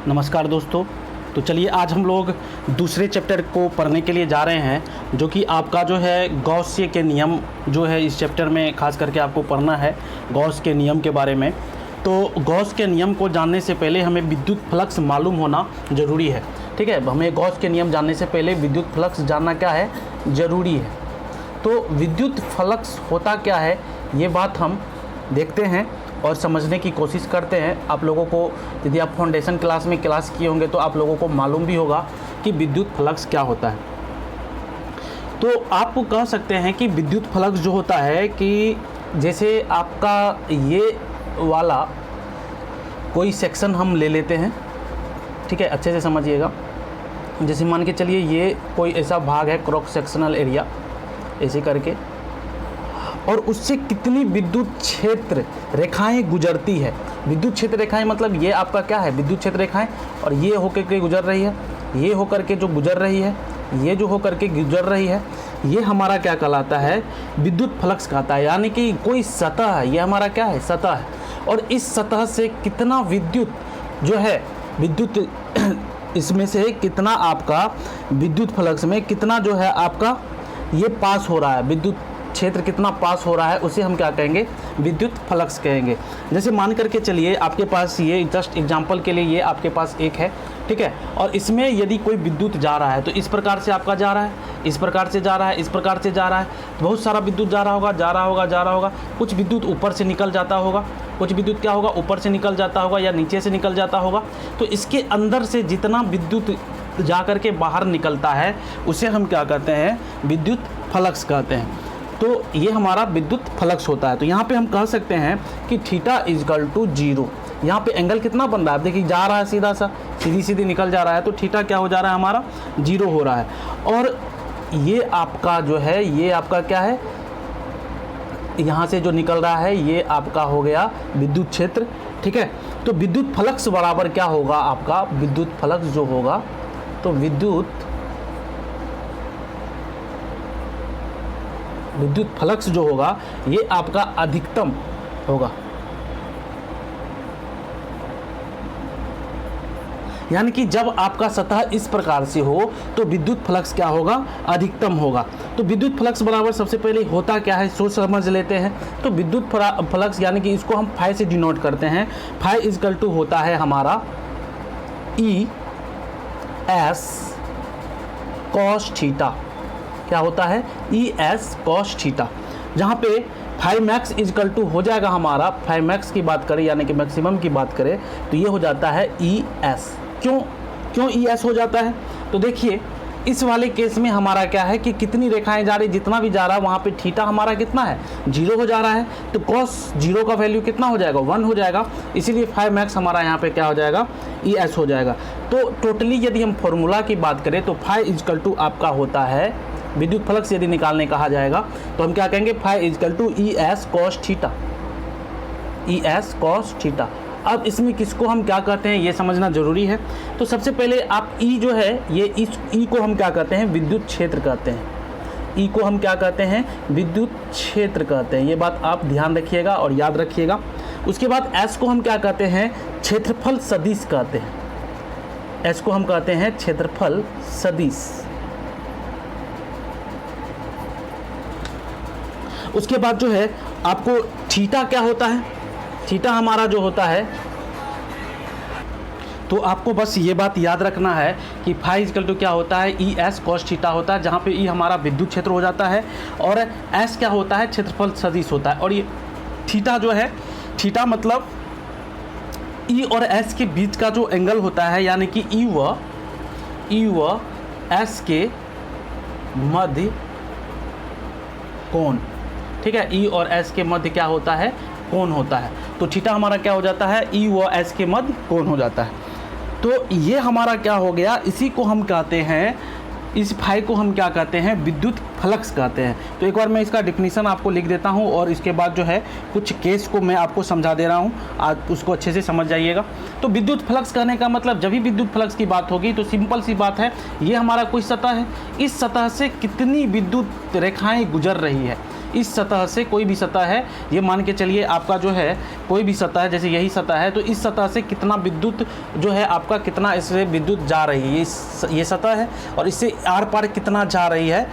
नमस्कार दोस्तों। तो चलिए आज हम लोग दूसरे चैप्टर को पढ़ने के लिए जा रहे हैं, जो कि आपका जो है गॉस के नियम जो है इस चैप्टर में खास करके आपको पढ़ना है गॉस के नियम के बारे में। तो गॉस के नियम को जानने से पहले हमें विद्युत फ्लक्स मालूम होना ज़रूरी है। ठीक है, हमें गॉस के नियम जानने से पहले विद्युत फ्लक्स जानना क्या है, ज़रूरी है। तो विद्युत फ्लक्स होता क्या है ये बात हम देखते हैं और समझने की कोशिश करते हैं। आप लोगों को यदि आप फाउंडेशन क्लास में क्लास किए होंगे तो आप लोगों को मालूम भी होगा कि विद्युत फ्लक्स क्या होता है। तो आप कह सकते हैं कि विद्युत फ्लक्स जो होता है कि जैसे आपका ये वाला कोई सेक्शन हम ले लेते हैं, ठीक है, अच्छे से समझिएगा। जैसे मान के चलिए ये कोई ऐसा भाग है क्रॉस सेक्शनल एरिया ऐसे करके, और उससे कितनी विद्युत क्षेत्र रेखाएं गुजरती है। विद्युत क्षेत्र रेखाएं मतलब ये आपका क्या है, विद्युत क्षेत्र रेखाएं, और ये होकर के गुजर रही है, ये होकर के जो गुजर रही है, ये जो होकर के गुजर रही है, ये हमारा क्या कहलाता है, विद्युत फ्लक्स कहता है। यानी कि कोई सतह है, ये हमारा क्या है, सतह है, और इस सतह से कितना विद्युत जो है, विद्युत इसमें से कितना आपका विद्युत फ्लक्स में कितना जो है आपका ये पास हो रहा है, विद्युत क्षेत्र कितना पास हो रहा है, उसे हम क्या कहेंगे, विद्युत फ्लक्स कहेंगे। जैसे मान करके चलिए आपके पास ये जस्ट एग्जांपल के लिए ये आपके पास एक है, ठीक है, और इसमें यदि कोई विद्युत जा रहा है तो इस प्रकार से आपका जा रहा है, इस प्रकार से जा रहा है, इस प्रकार से जा रहा है, तो बहुत सारा विद्युत जा रहा होगा, जा रहा होगा, जा रहा होगा। कुछ विद्युत ऊपर से निकल जाता होगा, कुछ विद्युत क्या होगा, ऊपर से निकल जाता होगा या नीचे से निकल जाता होगा। तो इसके अंदर से जितना विद्युत जा कर के बाहर निकलता है उसे हम क्या कहते हैं, विद्युत फ्लक्स कहते हैं। तो ये हमारा विद्युत फ्लक्स होता है। तो यहाँ पे हम कह सकते हैं कि थीटा इजकल टू 0। यहाँ पे एंगल कितना बन रहा है, देखिए जा रहा है सीधा सा, सीधी सीधी निकल जा रहा है, तो थीटा क्या हो जा रहा है, हमारा 0 हो रहा है। और ये आपका जो है, ये आपका क्या है, यहाँ से जो निकल रहा है ये आपका हो गया विद्युत क्षेत्र, ठीक है। तो विद्युत फ्लक्स बराबर क्या होगा आपका, विद्युत फ्लक्स जो होगा, तो विद्युत फ्लक्स जो होगा ये आपका अधिकतम होगा। यानी कि जब आपका सतह इस प्रकार से हो तो विद्युत फ्लक्स क्या होगा, अधिकतम होगा। तो विद्युत फ्लक्स बराबर सबसे पहले होता क्या है सोच समझ लेते हैं। तो विद्युत फ्लक्स यानी कि इसको हम फाई से डिनोट करते हैं। फाई इजकल टू होता है हमारा ई एस कॉस थीटा। क्या होता है, ई एस कॉस थीटा, जहाँ पे फाई मैक्स इजकल टू हो जाएगा हमारा, फाई मैक्स की बात करें यानी कि मैक्सिमम की बात करें तो ये हो जाता है ई एस। क्यों ई एस हो जाता है, तो देखिए इस वाले केस में हमारा क्या है कि कितनी रेखाएं जा रही, जितना भी जा रहा है वहाँ पे थीटा हमारा कितना है, 0 हो जा रहा है। तो कॉस 0 का वैल्यू कितना हो जाएगा, 1 हो जाएगा, इसीलिए फाई मैक्स हमारा यहाँ पे क्या हो जाएगा, ई एस हो जाएगा। तो टोटली यदि हम फॉर्मूला की बात करें तो फाई इजकल टू आपका होता है, विद्युत फ्लक्स यदि निकालने कहा जाएगा तो हम क्या कहेंगे, phi equal to E S cos theta, E S cos theta. अब इसमें किसको हम क्या कहते हैं ये समझना जरूरी है। तो सबसे पहले आप ई जो है, ये इस ई को हम क्या कहते हैं, विद्युत क्षेत्र कहते हैं। ई को हम क्या कहते हैं, विद्युत क्षेत्र कहते हैं। ये बात आप ध्यान रखिएगा और याद रखिएगा। उसके बाद एस को हम क्या कहते हैं, क्षेत्रफल सदिश कहते हैं। एस को हम कहते हैं क्षेत्रफल सदिश। उसके बाद जो है आपको थीटा क्या होता है, थीटा हमारा जो होता है, तो आपको बस ये बात याद रखना है कि फाई इजकल टू क्या होता है, ई एस कॉस थीटा होता है, जहाँ पे ई हमारा विद्युत क्षेत्र हो जाता है और एस क्या होता है, क्षेत्रफल सदिश होता है। और ये थीटा जो है, थीटा मतलब ई और एस के बीच का जो एंगल होता है, यानी कि ई व एस के मध्य कोण, ठीक है, ई और एस के मध्य क्या होता है, कोण होता है। तो थीटा हमारा क्या हो जाता है, ई व एस के मध्य कोण हो जाता है। तो ये हमारा क्या हो गया, इसी को हम कहते हैं, इस फाई को हम क्या कहते हैं, विद्युत फ्लक्स कहते हैं। तो एक बार मैं इसका डिफिनीशन आपको लिख देता हूँ और इसके बाद जो है कुछ केस को मैं आपको समझा दे रहा हूँ, आप उसको अच्छे से समझ जाइएगा। तो विद्युत फ्लक्स कहने का मतलब, जब भी विद्युत फ्लक्स की बात होगी तो सिंपल सी बात है, ये हमारा कोई सतह है, इस सतह से कितनी विद्युत रेखाएं गुजर रही है, इस सतह से, कोई भी सतह है, ये मान के चलिए आपका जो है कोई भी सतह है, जैसे यही सतह है, तो इस सतह से कितना विद्युत जो है आपका, कितना इससे विद्युत जा रही है, ये सतह है और इससे आर पार कितना जा रही है,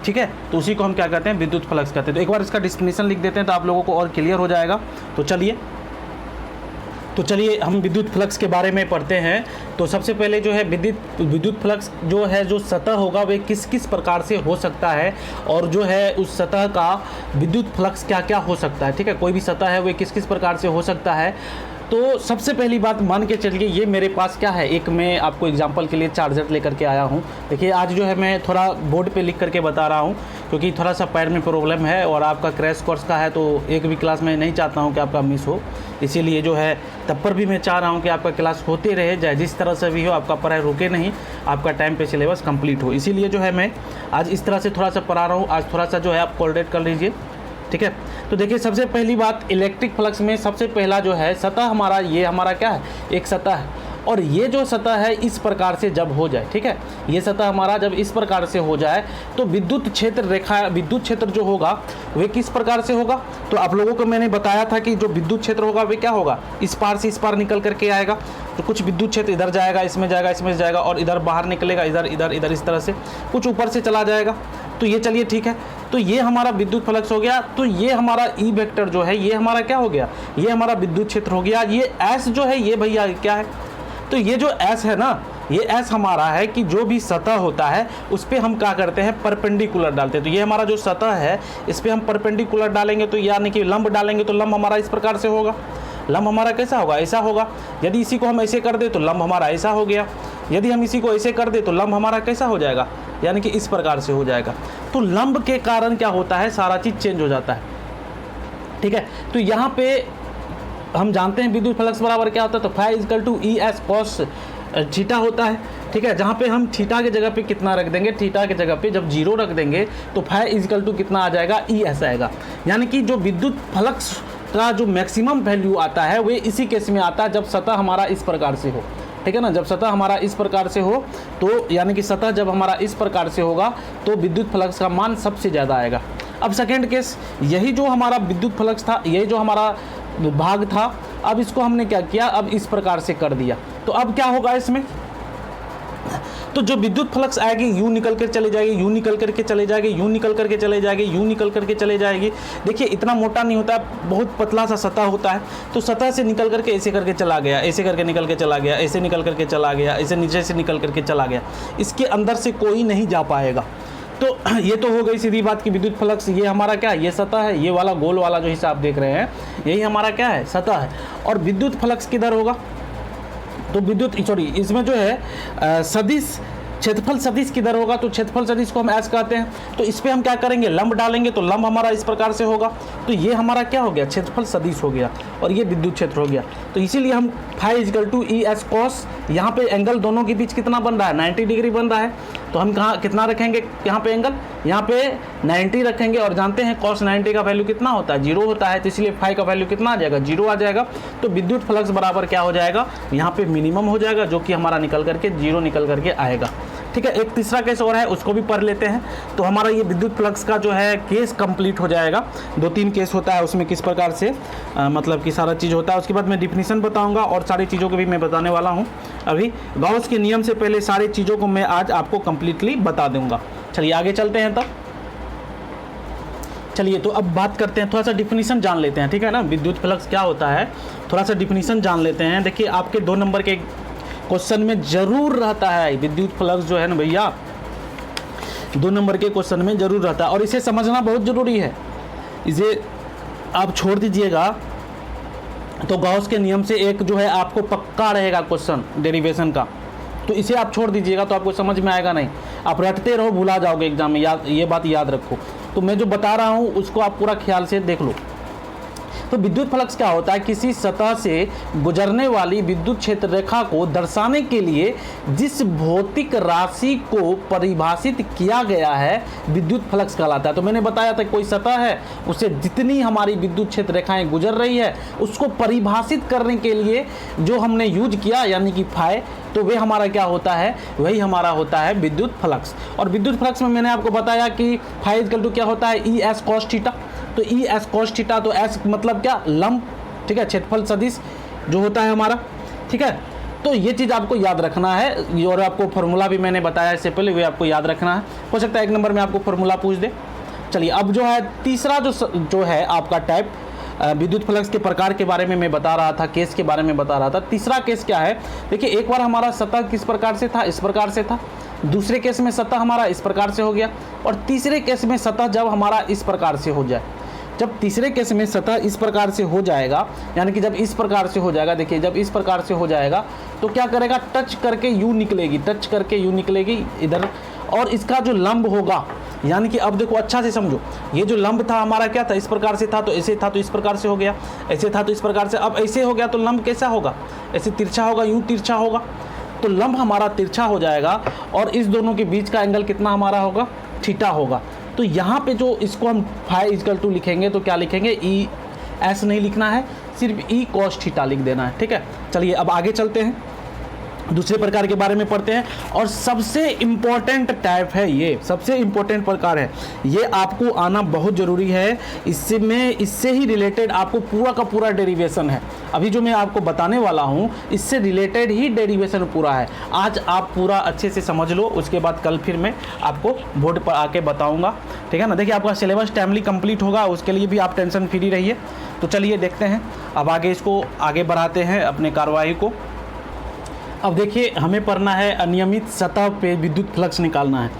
ठीक है। तो उसी को हम क्या कहते हैं, विद्युत फ्लक्स कहते हैं। तो एक बार इसका डिफिनीशन लिख देते हैं तो आप लोगों को और क्लियर हो जाएगा। तो चलिए हम विद्युत फ्लक्स के बारे में पढ़ते हैं। तो सबसे पहले जो है विद्युत फ्लक्स जो है, जो सतह होगा वे किस किस प्रकार से हो सकता है, और जो है उस सतह का विद्युत फ्लक्स क्या क्या हो सकता है, ठीक है। कोई भी सतह है वे किस किस प्रकार से हो सकता है। तो सबसे पहली बात मान के चलिए, ये मेरे पास क्या है, एक मैं आपको एग्जांपल के लिए चार्जर लेकर के आया हूँ। देखिए आज जो है मैं थोड़ा बोर्ड पे लिख करके बता रहा हूँ, क्योंकि थोड़ा सा पैर में प्रॉब्लम है और आपका क्रैश कोर्स का है, तो एक भी क्लास में नहीं चाहता हूँ कि आपका मिस हो। इसीलिए जो है तब पर भी मैं चाह रहा हूँ कि आपका क्लास होते रहे, चाहे जिस तरह से भी हो, आपका पढ़ाई रुके नहीं, आपका टाइम पे सिलेबस कंप्लीट हो। इसीलिए जो है मैं आज इस तरह से थोड़ा सा पढ़ा रहा हूँ। आज थोड़ा सा जो है आप कोऑर्डिनेट कर लीजिए, ठीक है। तो देखिए सबसे पहली बात, इलेक्ट्रिक फ्लक्स में सबसे पहला जो है सतह हमारा, ये हमारा क्या है, एक सतह है, और ये जो सतह है इस प्रकार से जब हो जाए, ठीक है, ये सतह हमारा जब इस प्रकार से हो जाए तो विद्युत क्षेत्र रेखा, विद्युत क्षेत्र जो होगा वे किस प्रकार से होगा। तो आप लोगों को मैंने बताया था कि जो विद्युत क्षेत्र होगा वे क्या होगा, इस पार से इस पार निकल करके आएगा। तो कुछ विद्युत क्षेत्र इधर जाएगा, इसमें जाएगा, इसमें से जाएगा, और इधर बाहर निकलेगा, इधर इधर इधर, इस तरह से कुछ ऊपर से चला जाएगा। तो ये चलिए ठीक है, तो ये हमारा विद्युत फ्लक्स हो गया। तो ये हमारा ई वेक्टर जो है, ये हमारा क्या हो गया, ये हमारा विद्युत क्षेत्र हो गया। ये एस जो है, ये भैया क्या है, तो ये जो एस है ना, ये एस हमारा है कि जो भी सतह होता है उस पर हम क्या करते हैं, परपेंडिकुलर डालते हैं। तो ये हमारा जो सतह है इस पर हम परपेंडिकुलर डालेंगे, तो यानी कि लंब डालेंगे, तो लंब हमारा इस प्रकार से होगा। लंब हमारा कैसा होगा, ऐसा होगा। यदि इसी को हम ऐसे कर दे तो लंब हमारा ऐसा हो गया। यदि हम इसी को ऐसे कर दे तो लंब हमारा कैसा हो जाएगा, यानी कि इस प्रकार से हो जाएगा। तो लंब के कारण क्या होता है, सारा चीज़ चेंज हो जाता है, ठीक है। तो यहाँ पे हम जानते हैं विद्युत फ्लक्स बराबर क्या होता है, तो phi equal to E S cos theta होता है, ठीक है। जहाँ पे हम थीटा के जगह पे कितना रख देंगे, थीटा के जगह पे जब 0 रख देंगे तो फाई इजकल टू कितना आ जाएगा, ई एस आएगा। यानी कि जो विद्युत फ्लक्स का जो मैक्सिमम वैल्यू आता है वे इसी केस में आता है जब सतह हमारा इस प्रकार से हो, ठीक है ना। जब सतह हमारा इस प्रकार से हो तो यानी कि सतह जब हमारा इस प्रकार से होगा तो विद्युत फ्लक्स का मान सबसे ज़्यादा आएगा। अब सेकेंड केस, यही जो हमारा विद्युत फ्लक्स था, यही जो हमारा भाग था, अब इसको हमने क्या किया, अब इस प्रकार से कर दिया। तो अब क्या होगा इसमें, तो जो विद्युत फ्लक्स आएगी यूं निकल कर चले जाएगी, यूं निकल करके चले जाएगी, यूं निकल करके चले जाएगी, यूं निकल करके चले जाएगी। देखिए इतना मोटा नहीं होता, बहुत पतला सा सतह होता है। तो सतह से निकल करके ऐसे करके चला गया, ऐसे करके निकल के चला गया, ऐसे निकल करके चला गया, ऐसे नीचे से निकल करके चला गया। इसके अंदर से कोई नहीं जा पाएगा। तो ये तो हो गई सीधी बात कि विद्युत फ्लक्स, ये हमारा क्या है, ये सतह है, ये वाला गोल वाला जो हिस्सा आप देख रहे हैं यही हमारा क्या है, सतह है। और विद्युत फ्लक्स किधर होगा, तो विद्युत इसमें जो है सदिश, क्षेत्रफल सदिश किधर होगा, तो क्षेत्रफल सदिश को हम ऐसे कहते हैं। तो इस पर हम क्या करेंगे, लंब डालेंगे, तो लंब हमारा इस प्रकार से होगा। तो ये हमारा क्या हो गया, क्षेत्रफल सदिश हो गया, और ये विद्युत क्षेत्र हो गया। तो इसीलिए हम phi equal to E S cos, यहाँ पे एंगल दोनों के बीच कितना बन रहा है, 90 डिग्री बन रहा है। तो हम कहाँ कितना रखेंगे, यहाँ पे एंगल, यहाँ पे 90 रखेंगे, और जानते हैं कॉस 90 का वैल्यू कितना होता है, 0 होता है। तो इसलिए फाई का वैल्यू कितना आ जाएगा, 0 आ जाएगा। तो विद्युत फ्लक्स बराबर क्या हो जाएगा, यहाँ पे मिनिमम हो जाएगा, जो कि हमारा निकल करके 0 निकल करके आएगा, ठीक है। एक तीसरा केस और है, उसको भी पढ़ लेते हैं। तो हमारा ये विद्युत फ्लक्स का जो है केस कंप्लीट हो जाएगा। 2-3 केस होता है उसमें, किस प्रकार से मतलब कि सारा चीज़ होता है। उसके बाद मैं डिफिनीशन बताऊंगा और सारी चीज़ों को भी मैं बताने वाला हूँ। अभी गॉस के नियम से पहले सारी चीज़ों को मैं आज आपको कंप्लीटली बता दूंगा। चलिए आगे चलते हैं। तब चलिए तो अब बात करते हैं, थोड़ा सा डिफिनीशन जान लेते हैं, ठीक है ना। विद्युत फ्लक्स क्या होता है, थोड़ा सा डिफिनीशन जान लेते हैं। देखिए आपके 2 नंबर के क्वेश्चन में जरूर रहता है विद्युत फ्लक्स जो है ना भैया, 2 नंबर के क्वेश्चन में जरूर रहता है, और इसे समझना बहुत ज़रूरी है। इसे आप छोड़ दीजिएगा तो गॉस के नियम से एक जो है आपको पक्का रहेगा क्वेश्चन डेरिवेशन का, तो इसे आप छोड़ दीजिएगा तो आपको समझ में आएगा नहीं। आप रटते रहो, भुला जाओगे एग्जाम में, ये बात याद रखो। तो मैं जो बता रहा हूँ उसको आप पूरा ख्याल से देख लो। तो विद्युत फ्लक्स क्या होता है, किसी सतह से गुजरने वाली विद्युत क्षेत्र रेखा को दर्शाने के लिए जिस भौतिक राशि को परिभाषित किया गया है विद्युत फ्लक्स कहलाता है। तो मैंने बताया था कोई सतह है, उससे जितनी हमारी विद्युत क्षेत्र रेखाएं गुजर रही है उसको परिभाषित करने के लिए जो हमने यूज किया यानी कि फाई, तो वे हमारा क्या होता है, वही हमारा होता है विद्युत फ्लक्स। और विद्युत फ्लक्स में मैंने आपको बताया कि फाई इक्वल टू क्या होता है, ई एस कॉस थीटा। तो ई एस कॉस थीटा, तो एस मतलब क्या, लंब, ठीक है, क्षेत्रफल सदिश जो होता है हमारा, ठीक है। तो ये चीज़ आपको याद रखना है और आपको फॉर्मूला भी मैंने बताया इससे पहले, वे आपको याद रखना है। हो सकता है एक नंबर में आपको फॉर्मूला पूछ दे। चलिए अब जो है तीसरा जो है आपका टाइप विद्युत फ्लक्स के प्रकार के बारे में मैं बता रहा था, केस के बारे में बता रहा था। तीसरा केस क्या है, देखिए एक बार हमारा सतह किस प्रकार से था, इस प्रकार से था। दूसरे केस में सतह हमारा इस प्रकार से हो गया और तीसरे केस में सतह जब हमारा इस प्रकार से हो जाए, जब तीसरे केस में सतह इस प्रकार से हो जाएगा, यानी कि जब इस प्रकार से हो जाएगा, देखिए जब इस प्रकार से हो जाएगा तो क्या करेगा, टच करके यू निकलेगी, टच करके यू निकलेगी इधर, और इसका जो लंब होगा, यानी कि अब देखो अच्छा से समझो, ये जो लंब था हमारा क्या था, इस प्रकार से था, तो ऐसे था तो इस प्रकार से हो गया, ऐसे था तो इस प्रकार से, अब ऐसे हो गया तो लंब कैसा होगा, ऐसे तिरछा होगा, यूं तिरछा होगा, तो लंब हमारा तिरछा हो जाएगा और इस दोनों के बीच का एंगल कितना हमारा होगा, थीटा होगा। तो यहाँ पे जो इसको हम फाई इक्वल टू लिखेंगे तो क्या लिखेंगे, ई एस नहीं लिखना है, सिर्फ ई कॉस थीटा लिख देना है, ठीक है। चलिए अब आगे चलते हैं, दूसरे प्रकार के बारे में पढ़ते हैं और सबसे इम्पोर्टेंट टाइप है ये, सबसे इम्पोर्टेंट प्रकार है ये, आपको आना बहुत ज़रूरी है। इससे ही रिलेटेड आपको पूरा का पूरा डेरिवेशन है, अभी जो मैं आपको बताने वाला हूँ इससे रिलेटेड ही डेरिवेशन पूरा है। आज आप पूरा अच्छे से समझ लो, उसके बाद कल फिर मैं आपको बोर्ड पर आके बताऊँगा, ठीक है ना। देखिए आपका सिलेबस टाइमली कंप्लीट होगा, उसके लिए भी आप टेंशन फ्री रहिए। तो चलिए देखते हैं अब आगे, इसको आगे बढ़ाते हैं अपने कार्यवाही को। अब देखिए हमें पढ़ना है अनियमित सतह पे विद्युत फ्लक्स निकालना है।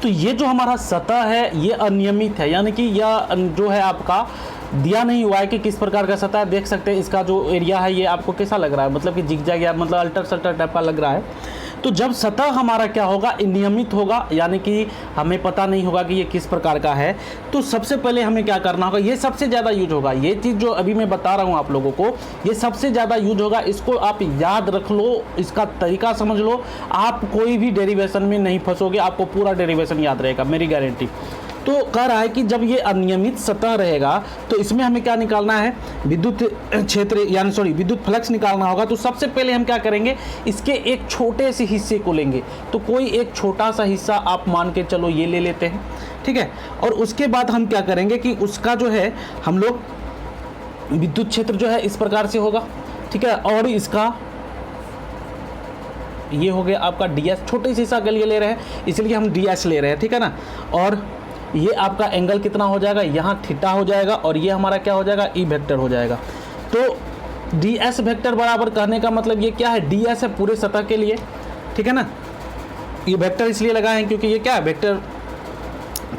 तो ये जो हमारा सतह है ये अनियमित है, यानी कि यह जो है आपका दिया नहीं हुआ है कि किस प्रकार का सतह है। देख सकते हैं इसका जो एरिया है ये आपको कैसा लग रहा है, मतलब कि जिगजैग या मतलब अल्टर सल्टर टाइप का लग रहा है। तो जब सतह हमारा क्या होगा, नियमित होगा, यानी कि हमें पता नहीं होगा कि ये किस प्रकार का है, तो सबसे पहले हमें क्या करना होगा, ये सबसे ज़्यादा यूज होगा, ये चीज़ जो अभी मैं बता रहा हूँ आप लोगों को, ये सबसे ज़्यादा यूज होगा। इसको आप याद रख लो, इसका तरीका समझ लो, आप कोई भी डेरिवेशन में नहीं फंसोगे, आपको पूरा डेरिवेशन याद रहेगा, मेरी गारंटी। तो कह रहा है कि जब ये अनियमित सतह रहेगा तो इसमें हमें क्या निकालना है, विद्युत क्षेत्र यानी विद्युत फ्लक्स निकालना होगा। तो सबसे पहले हम क्या करेंगे, इसके एक छोटे से हिस्से को लेंगे। तो कोई एक छोटा सा हिस्सा आप मान के चलो ये ले लेते हैं, ठीक है। और उसके बाद हम क्या करेंगे कि उसका जो है हम लोग विद्युत क्षेत्र जो है इस प्रकार से होगा, ठीक है। और इसका ये हो गया आपका डी एस, छोटे से हिस्सा के लिए ले रहे हैं इसलिए हम डी एस ले रहे हैं, ठीक है ना। और ये आपका एंगल कितना हो जाएगा, यहाँ थीटा हो जाएगा और ये हमारा क्या हो जाएगा, ई वेक्टर हो जाएगा। तो डी एस वेक्टर बराबर कहने का मतलब ये क्या है, डी एस है पूरे सतह के लिए, ठीक है ना। ये वेक्टर इसलिए लगाए हैं क्योंकि ये क्या है, वेक्टर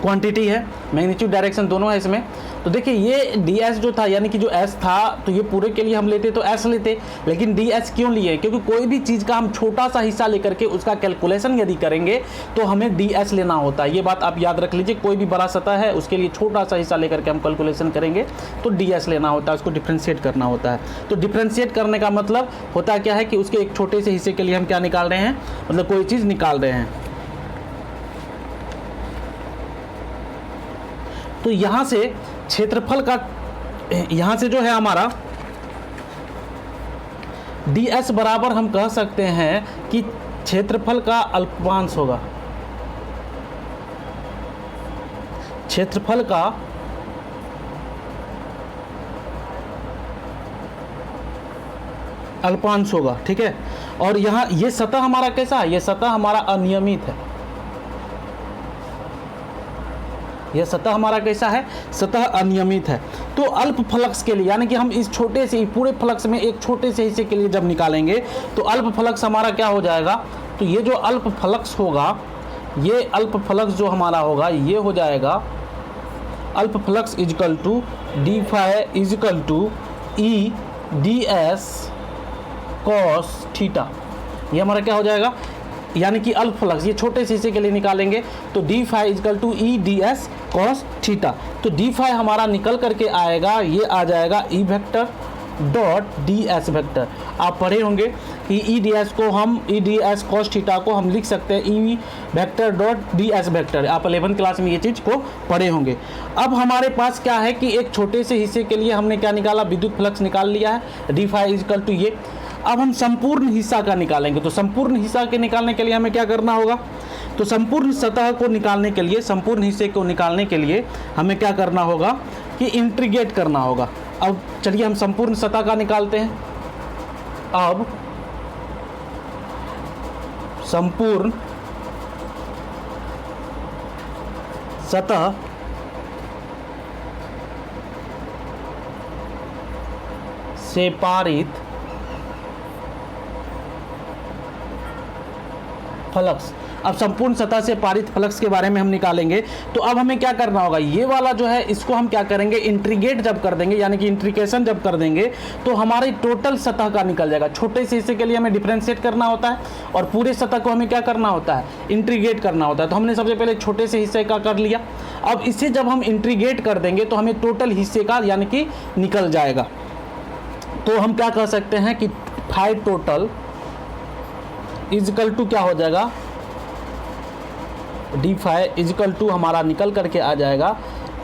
क्वांटिटी है, मैग्नीट्यूड डायरेक्शन दोनों है इसमें। तो देखिए ये डी एस जो था, यानी कि जो एस था तो ये पूरे के लिए हम लेते तो एस लेते, लेकिन डी एस क्यों लिए, क्योंकि कोई भी चीज़ का हम छोटा सा हिस्सा लेकर के उसका कैलकुलेशन यदि करेंगे तो हमें डी एस लेना होता है। ये बात आप याद रख लीजिए, कोई भी बड़ा सतह है उसके लिए छोटा सा हिस्सा लेकर के हम कैलकुलेशन करेंगे तो डी एस लेना होता है, उसको डिफ्रेंशिएट करना होता है। तो डिफ्रेंशिएट करने का मतलब होता क्या है कि उसके एक छोटे से हिस्से के लिए हम क्या निकाल रहे हैं, मतलब कोई चीज़ निकाल रहे हैं। तो यहाँ से क्षेत्रफल का, यहाँ से जो है हमारा ds बराबर हम कह सकते हैं कि क्षेत्रफल का अल्पांश होगा, क्षेत्रफल का अल्पांश होगा, ठीक है। और यहाँ ये सतह हमारा कैसा है, ये सतह हमारा अनियमित है, यह सतह हमारा कैसा है, सतह अनियमित है। तो अल्प फ्लक्स के लिए, यानी कि हम इस छोटे से पूरे फ्लक्स में एक छोटे से हिस्से के लिए जब निकालेंगे तो अल्प फ्लक्स हमारा क्या हो जाएगा, तो ये जो अल्प फ्लक्स होगा, ये अल्प फ्लक्स जो हमारा होगा ये हो जाएगा अल्प flux equal to D phi equal to E D S cos theta. ये हमारा क्या हो जाएगा, यानी कि अल्प फ्लक्स, ये छोटे से हिस्से के लिए निकालेंगे तो D phi equal to E D S cos theta. तो डी फाई हमारा निकल करके आएगा, ये आ जाएगा E vector dot D S vector. आप पढ़े होंगे कि ई डी एस को हम E D S cos theta को हम लिख सकते हैं E vector dot D S vector. आप 11th क्लास में ये चीज़ को पढ़े होंगे। अब हमारे पास क्या है कि एक छोटे से हिस्से के लिए हमने क्या निकाला, विद्युत फ्लक्स निकाल लिया है, डी फाई इजकल टू ये। अब हम संपूर्ण हिस्सा का निकालेंगे। तो संपूर्ण हिस्सा के निकालने के लिए हमें क्या करना होगा, तो संपूर्ण सतह को निकालने के लिए, संपूर्ण हिस्से को निकालने के लिए हमें क्या करना होगा कि इंटीग्रेट करना होगा। अब चलिए हम संपूर्ण सतह का निकालते हैं। अब संपूर्ण सतह से पारित फ्लक्स। अब संपूर्ण सतह से पारित फ्लक्स के बारे में हम निकालेंगे। तो अब हमें क्या करना होगा, ये वाला जो है इसको हम क्या करेंगे, इंटीग्रेट जब कर देंगे, यानी कि इंटीग्रेशन जब कर देंगे तो हमारी टोटल सतह का निकल जाएगा। छोटे से हिस्से के लिए हमें डिफरेंशिएट करना होता है और पूरे सतह को हमें क्या करना होता है, इंटीग्रेट करना होता है। तो हमने सबसे पहले छोटे से हिस्से का कर लिया। अब इसे जब हम इंटीग्रेट कर देंगे तो हमें टोटल हिस्से का यानी कि निकल जाएगा। तो हम क्या कह सकते हैं कि फाई टोटल इजकल टू क्या हो जाएगा, डी फाई इजकल टू हमारा निकल करके आ जाएगा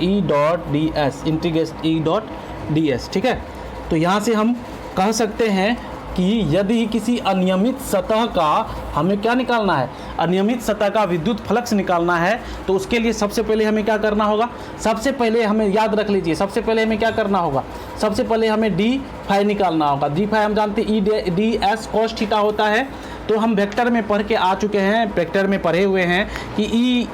E dot D S, integration E dot D S. ठीक है, तो यहाँ से हम कह सकते हैं कि यदि किसी अनियमित सतह का हमें क्या निकालना है, अनियमित सतह का विद्युत फ्लक्स निकालना है, तो उसके लिए सबसे पहले हमें क्या करना होगा, सबसे पहले हमें याद रख लीजिए, सबसे पहले हमें क्या करना होगा, सबसे पहले हमें डी फाई निकालना होगा। डी फाई हम जानते हैं ई डी एस कॉस थीटा होता है। तो हम वेक्टर में पढ़ के आ चुके हैं, वेक्टर में पढ़े हुए हैं कि E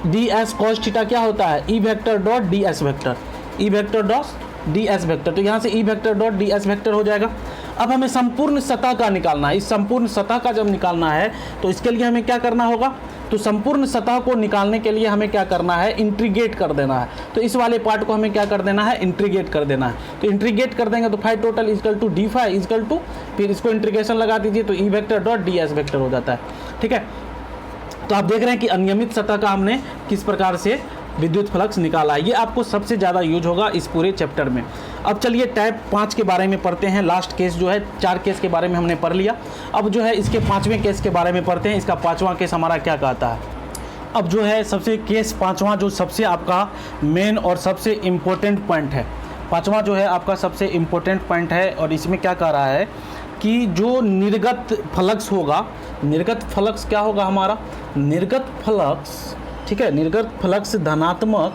D S cos theta क्या होता है, ई vector dot D S vector, ई vector dot D S vector. तो यहाँ से ई vector dot D S vector हो जाएगा। अब हमें संपूर्ण सतह का निकालना है। इस संपूर्ण सतह का जब निकालना है तो इसके लिए हमें क्या करना होगा, तो संपूर्ण सतह को निकालने के लिए हमें क्या करना है, इंटीग्रेट कर देना है। तो इस वाले पार्ट को हमें क्या कर देना है, इंटीग्रेट कर देना है। तो इंटीग्रेट कर देंगे तो phi total equal to D phi equal to, फिर इसको इंटीग्रेशन लगा दीजिए तो E vector dot D S vector हो जाता है। ठीक है, तो आप देख रहे हैं कि अनियमित सतह का हमने किस प्रकार से विद्युत फ्लक्स निकाला है। ये आपको सबसे ज़्यादा यूज होगा इस पूरे चैप्टर में। अब चलिए टाइप 5 के बारे में पढ़ते हैं। लास्ट केस जो है, 4 केस के बारे में हमने पढ़ लिया। अब जो है इसके 5वें केस के बारे में पढ़ते हैं। इसका 5वां केस हमारा क्या कहता है। अब जो है सबसे केस 5वां जो सबसे आपका मेन और सबसे इम्पोर्टेंट पॉइंट है, 5वां जो है आपका सबसे इम्पोर्टेंट पॉइंट है। और इसमें क्या कह रहा है कि जो निर्गत फ्लक्स होगा, निर्गत फ्लक्स क्या होगा हमारा, निर्गत फ्लक्स, ठीक है, निर्गत फ्लक्स धनात्मक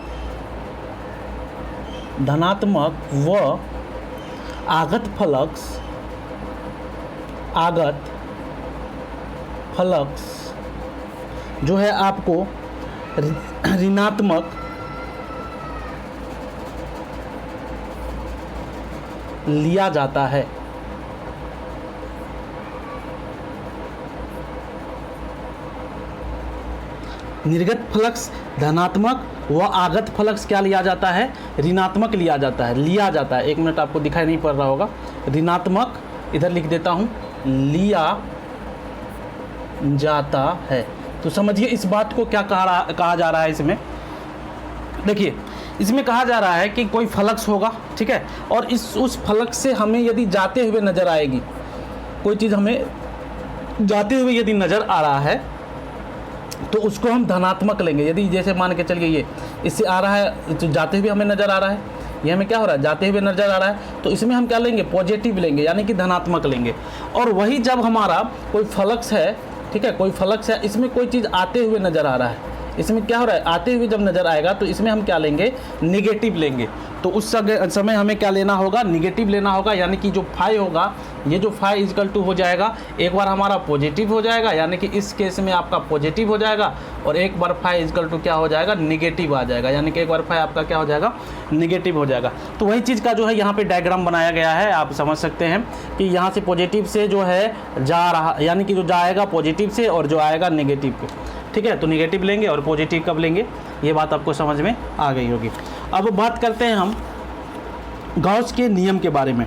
व आगत फ्लक्स जो है आपको ऋणात्मक लिया जाता है। निर्गत फ्लक्स धनात्मक व आगत फ्लक्स क्या लिया जाता है, ऋणात्मक लिया जाता है, लिया जाता है। 1 मिनट आपको दिखाई नहीं पड़ रहा होगा, ऋणात्मक इधर लिख देता हूँ, लिया जाता है। तो समझिए इस बात को क्या कहा जा रहा है। इसमें देखिए, इसमें कहा जा रहा है कि कोई फ्लक्स होगा, ठीक है, और उस फ्लक्स से हमें यदि जाते हुए नज़र आएगी, कोई चीज़ हमें जाते हुए यदि नज़र आ रहा है तो उसको हम धनात्मक लेंगे। यदि जैसे मान के चलिए ये इससे आ रहा है, तो जाते हुए हमें नज़र आ रहा है, ये हमें क्या हो रहा है, जाते हुए नज़र आ रहा है, तो इसमें हम क्या लेंगे, पॉजिटिव लेंगे, यानी कि धनात्मक लेंगे। और वही जब हमारा कोई फ्लक्स है, ठीक है, कोई फ्लक्स है, इसमें कोई चीज़ आते हुए नज़र आ रहा है, इसमें क्या हो रहा है, आते हुए जब नज़र आएगा तो इसमें हम क्या लेंगे, निगेटिव लेंगे। तो उस समय हमें क्या लेना होगा, निगेटिव लेना होगा। यानी कि जो फाई होगा, ये जो फाई इजकल टू हो जाएगा, एक बार हमारा पॉजिटिव हो जाएगा, यानी कि इस केस में आपका पॉजिटिव हो जाएगा, और एक बार फाई इजकल टू क्या हो जाएगा, निगेटिव आ जाएगा, यानी कि एक बार फाई आपका क्या हो जाएगा, निगेटिव हो जाएगा। तो वही चीज़ का जो है यहाँ पे डायग्राम बनाया गया है, आप समझ सकते हैं कि यहाँ से पॉजिटिव से जो है जा रहा, यानी कि जो जाएगा पॉजिटिव से और जो आएगा नेगेटिव पे, ठीक है। तो नेगेटिव लेंगे और पॉजिटिव कब लेंगे, ये बात आपको समझ में आ गई होगी। अब बात करते हैं हम गॉस के नियम के बारे में।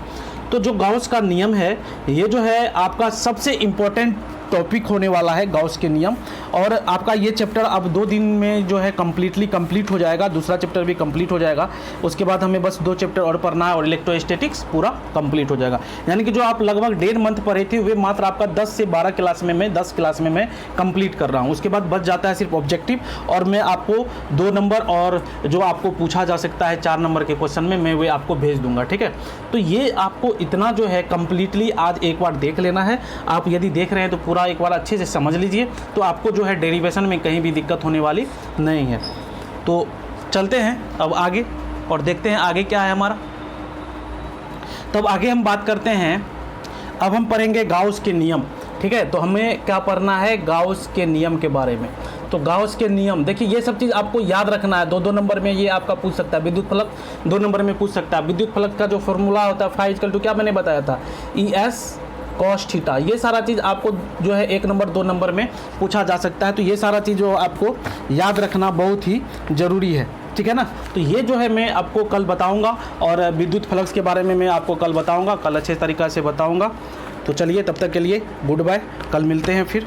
तो जो गॉस का नियम है, ये जो है आपका सबसे इम्पोर्टेंट टॉपिक होने वाला है गॉस के नियम। और आपका ये चैप्टर अब 2 दिन में जो है कंप्लीट हो जाएगा, दूसरा चैप्टर भी कंप्लीट हो जाएगा। उसके बाद हमें बस 2 चैप्टर और पढ़ना है और इलेक्ट्रोस्टैटिक्स पूरा कंप्लीट हो जाएगा। यानी कि जो आप लगभग 1.5 मंथ पढ़े थे वे मात्र आपका 10 से 12 क्लास में मैं 10 क्लास में मैं कंप्लीट कर रहा हूँ। उसके बाद बच जाता है सिर्फ ऑब्जेक्टिव, और मैं आपको 2 नंबर और जो आपको पूछा जा सकता है 4 नंबर के क्वेश्चन में मैं वे आपको भेज दूंगा, ठीक है। तो ये आपको इतना जो है कंप्लीटली आज एक बार देख लेना है। आप यदि देख रहे हैं तो पूरा एक बार अच्छे से समझ लीजिए, तो आपको जो है डेरिवेशन में कहीं भी दिक्कत होने वाली नहीं है। तो चलते हैं अब आगे और देखते हैं आगे क्या है हमारा। तब आगे हम बात करते हैं, अब हम पढ़ेंगे गाउस के नियम, ठीक है। तो हमें क्या पढ़ना है, गाउस के नियम के बारे में। तो गाउस के नियम देखिए, ये सब चीज़ आपको याद रखना है। 2-2 नंबर में ये आपका पूछ सकता है। विद्युत फलक 2 नंबर में पूछ सकता है। विद्युत फलक का जो फॉर्मूला होता है φ क्या मैंने बताया था, ES cos थीटा। ये सारा चीज़ आपको जो है 1 नंबर 2 नंबर में पूछा जा सकता है। तो ये सारा चीज़ जो आपको याद रखना बहुत ही ज़रूरी है, ठीक है ना। तो ये जो है मैं आपको कल बताऊंगा, और विद्युत फ्लक्स के बारे में मैं आपको कल बताऊंगा, कल अच्छे तरीक़े से बताऊंगा। तो चलिए तब तक के लिए गुड बाय, कल मिलते हैं फिर।